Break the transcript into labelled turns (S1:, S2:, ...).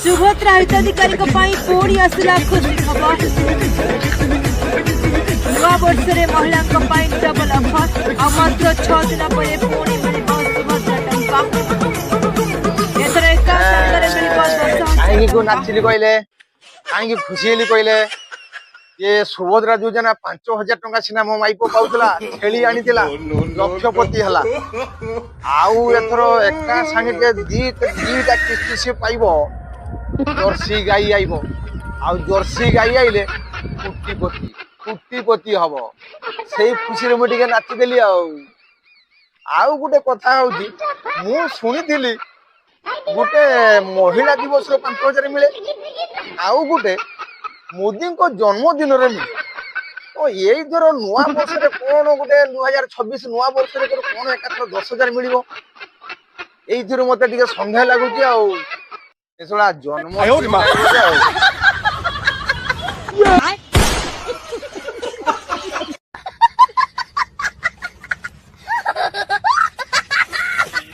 S1: सुभद्रा हिताधिकारी पुणी आसला खुशी खबर नवा वर्ष में महिला डबल ऑफर आ मात्र 6 दिन पर पुणी मिल सुभद्रा टंका एथर एका संगरे मिल
S2: काहे को नाचिली कहले काहे खुशी हेली कहले ये सुभद्रा योजना 5,000 टंका सिना मो माइपो पाउतला छेली आनीतिला लक्षपति हला आउ एथर एका संगे दीटा किस्ती से पाइबो जर्सी गाई आइबो आउ जर्सी गाई आइले कुट्टीपति हबो सेई खुशी रे मोटिके नाचि देली आउ गुटे कथा होउची मु सुनिथिली गुटे महिला दिवस 5,000 मिले आउ गुटे मोदी को जन्मदिन रे मिले तो यही थर नुआ वर्ष रे कोन गुटे 2026 नुआ वर्ष रे कोन एकाथर 10,000 मिलिबो एई थर मते टिके संदेह लागुची एसला जन्म